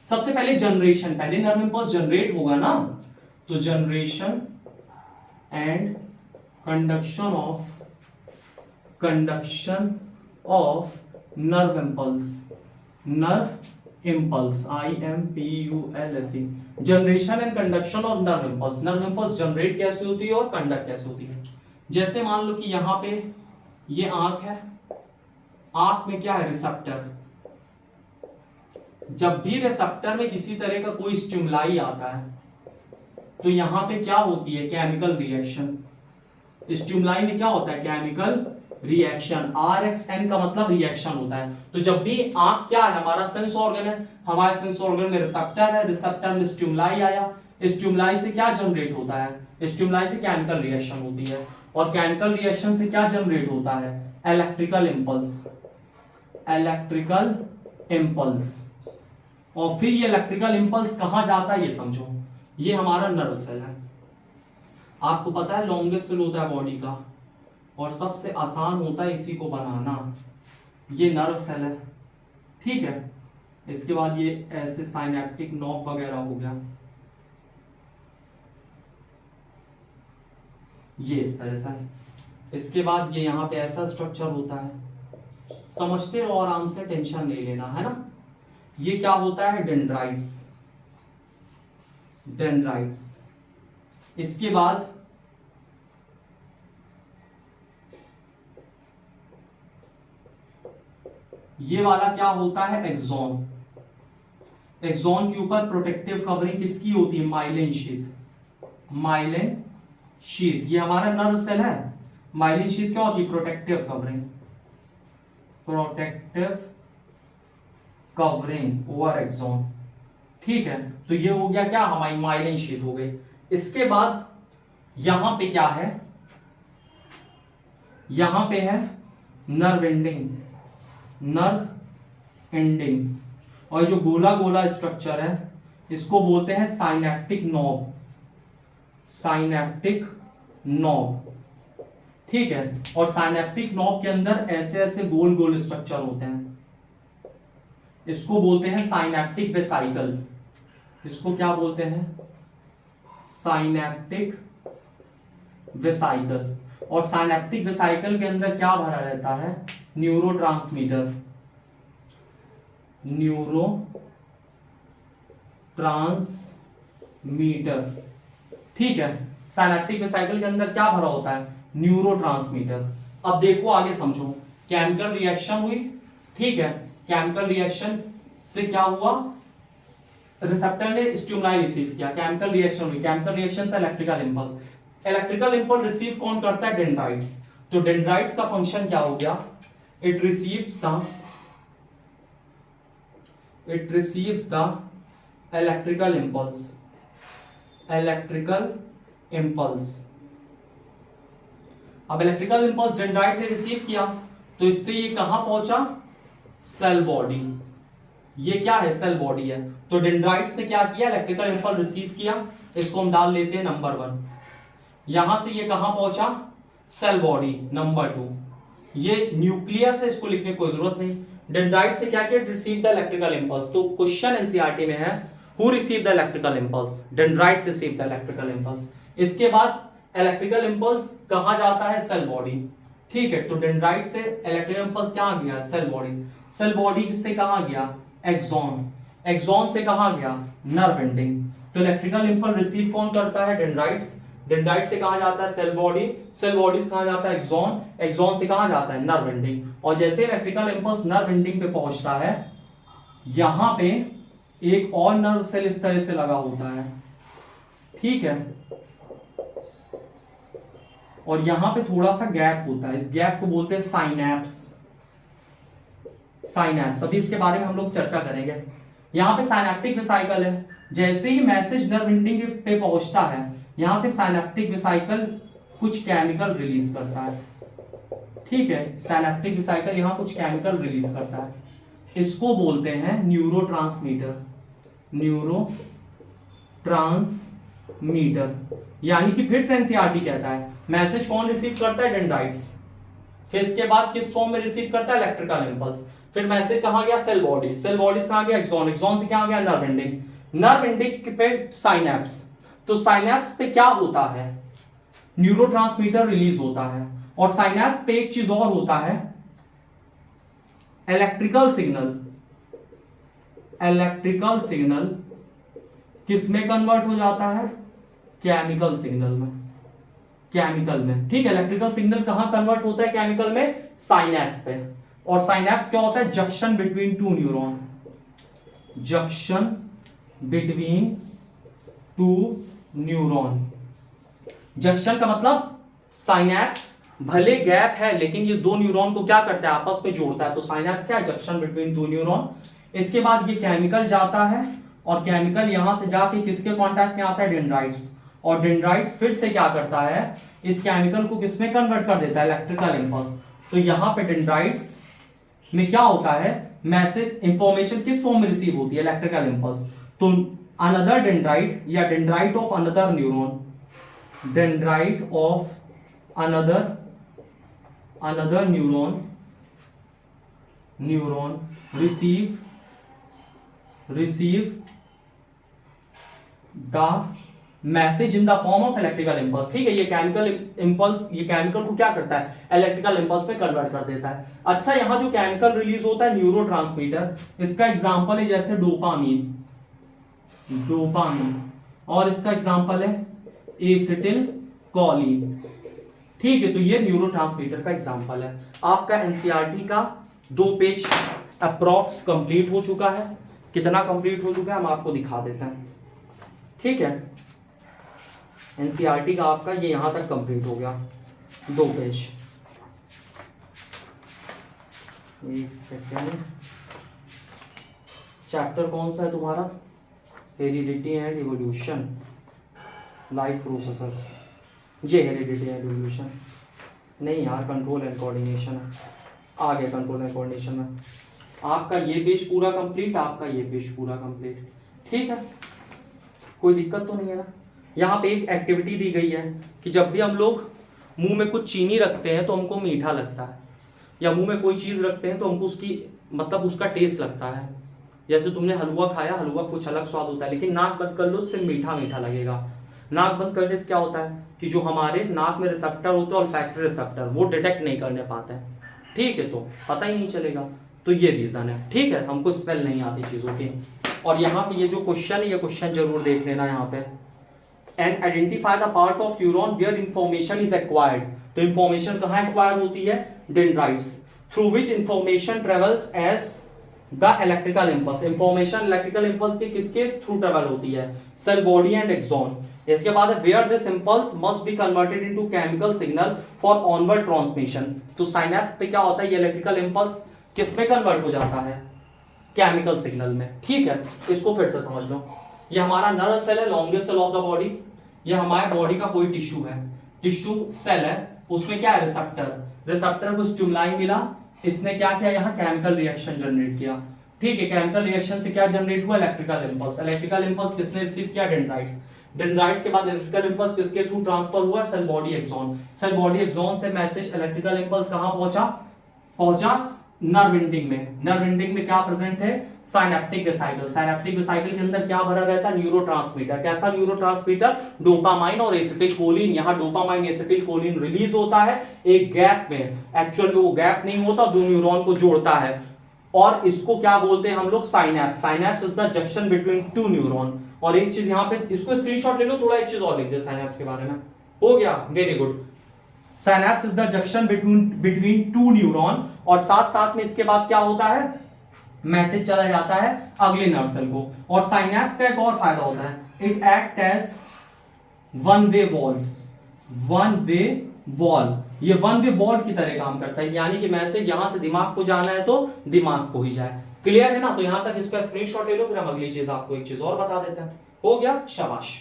सबसे पहले जनरेशन, पहले नर्व इंपल्स जनरेट होगा ना, तो generation and conduction of nerve impulse, nerve impulse, IMPULSE। Generation and conduction of nerve impulse. Nerve impulse generate कैसे होती है और कंडक्ट कैसे होती है। जैसे मान लो कि यहां पे ये आंख है, आंख में क्या है, रिसेप्टर। जब भी रिसेप्टर में किसी तरह का कोई स्टिमुलाई आता है तो यहां पे क्या होती है, केमिकल रिएक्शन। स्टिमुलाई में क्या होता है, केमिकल रिएक्शन। RxN का मतलब रिएक्शन होता है। तो जब भी आंख क्या है, हमारा सेंस ऑर्गन है, हमारे सेंस ऑर्गन में रिसेप्टर है, रिसेप्टर में स्टिमुलाई आया, स्टिमुलाई से क्या जनरेट होता है, स्टिमुलाई से केमिकल रिएक्शन होती है, और केमिकल रिएक्शन से क्या जनरेट होता है, इलेक्ट्रिकल इंपल्स, इलेक्ट्रिकल इंपल्स। और फिर ये इलेक्ट्रिकल इंपल्स कहां जाता है ये समझो, ये हमारा नर्व सेल है। आपको पता है लॉन्गेस्ट सेल होता है बॉडी का और सबसे आसान होता है इसी को बनाना, ये नर्व सेल है। ठीक है, इसके बाद ये ऐसे साइनेप्टिक नॉब वगैरह हो गया, ये इस तरह से है। इसके बाद ये यहाँ पे ऐसा स्ट्रक्चर होता है, समझते हो आराम से, टेंशन नहीं लेना, है ना। ये क्या होता है, डेंड्राइट्स, डेंड्राइट्स। इसके बाद ये वाला क्या होता है, एक्सॉन। एक्सॉन के ऊपर प्रोटेक्टिव कवरिंग किसकी होती है, माइलिन शीथ, माइलिन शीथ। ये हमारा नर्व सेल है। माइलिन शीथ क्या होती है, protective covering, protective covering over axon. ठीक है, तो ये हो गया क्या, हमारी माइलिन शीथ हो गई। इसके बाद यहां पे क्या है, यहां पे है नर्व एंडिंग, नर्व एंडिंग। और जो गोला गोला स्ट्रक्चर है इसको बोलते हैं साइनेप्टिक नॉब, साइनेप्टिक नॉब, ठीक है। और साइनेप्टिक नॉब के अंदर ऐसे ऐसे गोल गोल स्ट्रक्चर होते हैं, इसको बोलते हैं साइनेप्टिक वेसाइकल। इसको क्या बोलते हैं? Synaptic vesicle. और साइनेप्टिक वेसाइकल के अंदर क्या भरा रहता है? न्यूरोट्रांसमीटर, न्यूरोट्रांसमीटर, ठीक है। साइनेप्टिक वेसाइकल के अंदर क्या भरा होता है? न्यूरोट्रांसमीटर। अब देखो आगे समझो, केमिकल रिएक्शन हुई, ठीक है। केमिकल रिएक्शन से क्या हुआ? रिसेप्टर ने स्टिमुलाई रिसीव किया, केमिकल रिएक्शन हुई, केमिकल रिएक्शन से electrical impulse, electrical impulse receive कौन करता है? डेंड्राइट्स। तो डेंड्राइट्स का फंक्शन क्या हो गया? It receives the electrical impulse, electrical impulse. अब इलेक्ट्रिकल इंपल्स डेंड्राइट ने रिसीव किया, तो इससे ये कहां पहुंचा? Cell body. ये क्या है? सेल बॉडी है। तो डेंड्राइट्स ने क्या किया? इलेक्ट्रिकल इंपल्स रिसीव किया, इसको हम डाल लेते हैं नंबर 1। यहां से ये कहां पहुंचा? Cell body number 2। ये न्यूक्लियस है, इसको लिखने की कोई जरूरत नहीं। डेंड्राइट से क्या किया? Receive the electrical impulse. तो क्वेश्चन एनसीईआरटी में है, who receive the electrical impulse? Dendrites receive the electrical impulse. इसके बाद इलेक्ट्रिकल इंपल्स कहां जाता है? सेल बॉडी, ठीक है। तो डेंड्राइट से इलेक्ट्रिकल इंपल्स कहां गया? Cell body. सेल बॉडी से कहां गया? एक्सॉन। एक्सॉन से कहां गया? Nerve ending. तो इलेक्ट्रिकल इंपल्स रिसीव कौन करता है? डेंड्राइट्स। डेंड्राइट से कहां जाता है? Cell body. सेल बॉडी से कहां जाता है? एक्सॉन। एक्सॉन से कहां जाता है? Nerve ending. और जैसे इलेक्ट्रिकल इंपल्स नर्व एंडिंग पे पहुंचता है, यहां पे एक और नर्व सेल इस तरह से लगा होता है, ठीक है। और यहां पे थोड़ा सा गैप होता है, इस गैप को बोलते हैं साइनैप्स। साइनैप्स, अभी इसके बारे में हम लोग चर्चा करेंगे। यहां पे साइनेप्टिक वेसाइकल है, जैसे ही मैसेज नर्व एंडिंग पे पहुंचता है, यहां पे साइनेप्टिक वेसाइकल कुछ केमिकल रिलीज करता है, ठीक है। साइनेप्टिक वेसाइकल यहां कुछ केमिकल रिलीज करता है, इसको बोलते हैं न्यूरोट्रांसमीटर। न्यूरोट्रांसमीटर, यानी कि फिर से एनसीईआरटी कहता है मैसेज कौन रिसीव करता है? डेंड्राइट्स। फिर इसके बाद किस फॉर्म में रिसीव करता है? Electrical impulse. फिर मैसेज कहां गया? Cell body. सेल बॉडी से कहां गया? एक्सॉन। एक्सॉन से क्या गया? Nerve ending. नर्व एंडिंग पे साइनैप्स। तो साइनैप्स पे क्या होता है? न्यूरोट्रांसमीटर रिलीज होता है। और साइनैप्स पे एक चीज और होता है, इलेक्ट्रिकल सिग्नल। इलेक्ट्रिकल सिग्नल किस में कन्वर्ट हो जाता है? केमिकल सिग्नल में। केमिकल में, ठीक है। इलेक्ट्रिकल सिग्नल कहां कन्वर्ट होता है? केमिकल में, साइनैप्स पे। और साइनैप्स क्या होता है? Junction between two neuron. Junction between two neuron. Junction का मतलब साइनैप्स भले गैप है, लेकिन ये दो न्यूरॉन को क्या करता है? आपस में जोड़ता है। तो साइनैप्स क्या है? Junction between two neuron. इसके बाद ये केमिकल जाता है, और केमिकल यहां से जाके किसके कांटेक्ट में आता है? डेंड्राइट्स। और डेंड्राइट्स फिर से क्या करता है? इस केमिकल को किसमें कन्वर्ट कर देता है? Electrical impulse. तो यहां पे डेंड्राइट्स में क्या होता है? मैसेज इंफॉर्मेशन किस फॉर्म में रिसीव होती है? Electrical impulse. तो अनदर डेंड्राइट या dendrite of another neuron, dendrite of another neuron receive the message in the form of electrical impulse, ठीक है। ये केमिकल इंपल्स, ये केमिकल को क्या करता है? इलेक्ट्रिकल इंपल्स में कन्वर्ट कर देता है। अच्छा, यहां जो केमिकल रिलीज होता है न्यूरोट्रांसमीटर, इसका एग्जांपल है जैसे डोपामीन, और इसका एग्जांपल है एसिटिल कोलिन, ठीक है। तो ये न्यूरोट्रांसमीटर का एग्जांपल है। आपका एनसीईआरटी का 2 पेज अप्रॉक्स कंप्लीट हो चुका है। कितना कंप्लीट हो चुका है हम आपको दिखा देते हैं, ठीक है। एनसीईआरटी का आपका ये यहां तक कंप्लीट हो गया, 2 पेज। एक सेकेंड, चैप्टर कौन सा है तुम्हारा? Heredity and evolution, life processes. ये हेरिडिटी एंड इवोल्यूशन नहीं यार, कंट्रोल एंड कोऑर्डिनेशन है। आ गया कंट्रोल एंड कोऑर्डिनेशन में। आपका ये पेज पूरा कंप्लीट, आपका ये पेज पूरा कंप्लीट, ठीक है। कोई दिक्कत तो नहीं है ना? यहाँ पे एक एक्टिविटी दी गई है कि जब भी हम लोग मुंह में कुछ चीनी रखते हैं तो हमको मीठा लगता है, या मुंह में कोई चीज़ रखते हैं तो हमको उसकी मतलब उसका टेस्ट लगता है। जैसे तुमने हलवा खाया, हलवा कुछ अलग स्वाद होता है, लेकिन नाक बंद कर लो उससे मीठा मीठा लगेगा। नाक बंद करने से क्या होता है कि जो हमारे नाक में रिसेप्टर होते हैं, ऑल्फैक्टरी रिसेप्टर, वो डिटेक्ट नहीं करने पाते हैं, ठीक है, तो पता ही नहीं चलेगा। तो ये रीज़न है, ठीक है, हमको स्मेल नहीं आती चीज़ों की। और यहाँ पे ये जो क्वेश्चन है, ये क्वेश्चन जरूर देख लेना यहाँ पे, and identify the part of neuron where information is acquired. तो इंफॉर्मेशन कहाँ एक्वायर होती है? Dendrites, through which information travels as the electrical impulse. Information electrical impulse के किसके थ्रू ट्रेवल होती है? Cell body and axon. इसके बाद where this impulse must be converted into chemical signal for onward transmission. तो synapse पे क्या होता है? ये इलेक्ट्रिकल इंपल्स किस में कन्वर्ट हो जाता है? केमिकल सिग्नल में, ठीक है। इसको फिर से समझ लो, ये हमारा नर्व सेल है, longest cell of the body. ये हमारे बॉडी का कोई टिश्यू है, टिश्यू सेल है, उसमें क्या है? रिसेप्टर। रिसेप्टर को स्टिमुलाई मिला, इसने क्या किया? यहाँ केमिकल रिएक्शन जनरेट किया, ठीक है। केमिकल रिएक्शन से क्या जनरेट हुआ? Electrical impulse. इलेक्ट्रिकल इंपल्स किसने रिसीव किया? डेंड्राइट्स। डेंड्राइट्स के बाद इलेक्ट्रिकल इंपल्स किसके थ्रू ट्रांसफर हुआ? Cell body axon. Cell body axon से मैसेज इलेक्ट्रिकल इंपल्स कहां पहुंचा? पहुंचा नर्व एंडिंग में। नर्व एंडिंग में क्या प्रेजेंट है? Synaptic vesicle. साइनेप्टिक वेसाइकल के अंदर क्या भरा रहता है? न्यूरोट्रांसमीटर। कैसा न्यूरोट्रांसमीटर? डोपामाइन और एसिटिलकोलिन। यहाँ डोपामाइन एसिटिलकोलिन रिलीज होता है एक गैप में, एक्चुअल में वो गैप नहीं होता, दो न्यूरॉन को जोड़ता है, और इसको क्या बोलते हैं हम लोग? Synapse. Synapse is the junction between two neuron. और एक चीज यहाँ पे, इसको स्क्रीनशॉट ले लो, थोड़ा एक चीज और लिख दे साइनैप्स के बारे में। हो गया, very good. Synapse is the junction between two neuron, और साथ साथ में इसके बाद क्या होता है? मैसेज चला जाता है अगले नर्व सेल को। और साइनैप्स का एक और फायदा होता है, it act as one way valve. One way valve, ये वन वे वॉल्व की तरह काम करता है, यानी कि मैसेज यहां से दिमाग को जाना है तो दिमाग को ही जाए। क्लियर है ना? तो यहां तक इसका स्क्रीनशॉट ले लो, फिर हम अगली चीज आपको एक चीज और बता देते हैं। हो गया, शाबाश।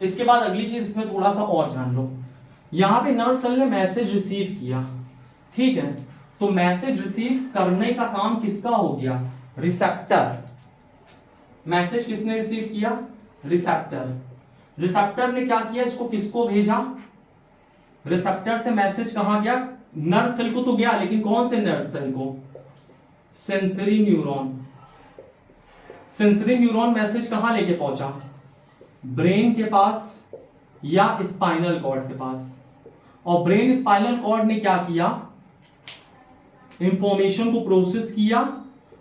इसके बाद अगली चीज इसमें थोड़ा सा और जान लो। यहां पे नर्व सेल ने मैसेज रिसीव किया, ठीक है, तो मैसेज रिसीव करने का काम किसका हो गया? रिसेप्टर। मैसेज किसने रिसीव किया? रिसेप्टर। रिसेप्टर ने क्या किया? इसको किसको भेजा? रिसेप्टर से मैसेज कहां गया? नर्व सेल को तो गया, लेकिन कौन से नर्व सेल को? Sensory neuron. Sensory neuron message कहां लेके पहुंचा? ब्रेन के पास या स्पाइनल कॉर्ड के पास। और ब्रेन स्पाइनल कॉर्ड ने क्या किया? इंफॉर्मेशन को प्रोसेस किया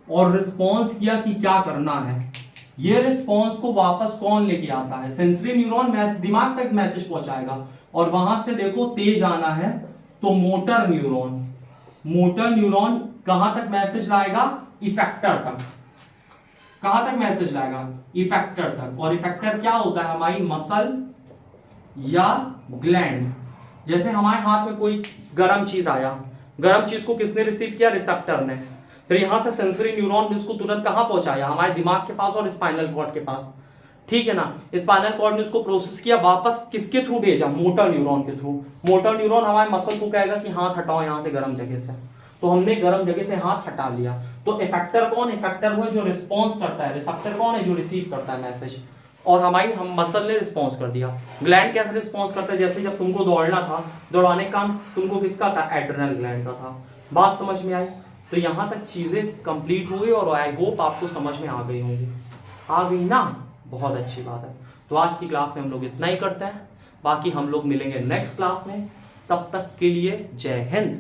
और रिस्पॉन्स किया कि क्या करना है। ये रिस्पॉन्स को वापस कौन लेके आता है? सेंसरी न्यूरॉन दिमाग तक मैसेज पहुंचाएगा, और वहां से देखो तेज आना है तो मोटर न्यूरॉन। मोटर न्यूरॉन कहां तक मैसेज लाएगा? इफेक्टर तक। कहां तक मैसेज लाएगा? इफेक्टर तक। और इफेक्टर क्या होता है? हमारी मसल या ग्लैंड। जैसे हमारे हाथ में कोई गर्म चीज आया, गर्म चीज को किसने रिसीव किया? रिसेप्टर ने। फिर यहां से सेंसरी न्यूरॉन ने उसको तुरंत कहां पहुंचाया? हमारे दिमाग के पास और स्पाइनल कॉर्ड के पास, ठीक है ना। स्पाइनल कॉर्ड ने उसको प्रोसेस किया, वापस किसके थ्रू भेजा? मोटर न्यूरॉन के थ्रू। मोटर न्यूरॉन हमारे मसल को कहेगा कि हाथ हटाओ यहां से गर्म जगह से, तो हमने गर्म जगह से हाथ हटा लिया। तो इफेक्टर कौन? इफेक्टर वो है जो रिस्पॉन्स करता है। रिसेप्टर कौन है? जो रिसीव करता है मैसेज। और हम मसल ने रिस्पॉन्स कर दिया। ग्लैंड कैसे रिस्पॉन्स करता है? जैसे जब तुमको दौड़ना था, दौड़ाने का काम तुमको किसका था? एड्रेनल ग्लैंड का था। बात समझ में आई? तो यहां तक चीजें कंप्लीट हुई और आई होप आपको समझ में आ गई होंगी। आ गई ना? बहुत अच्छी बात है। तो आज की क्लास में हम लोग इतना ही करते हैं, बाकी हम लोग मिलेंगे नेक्स्ट क्लास में। तब तक के लिए जय हिंद।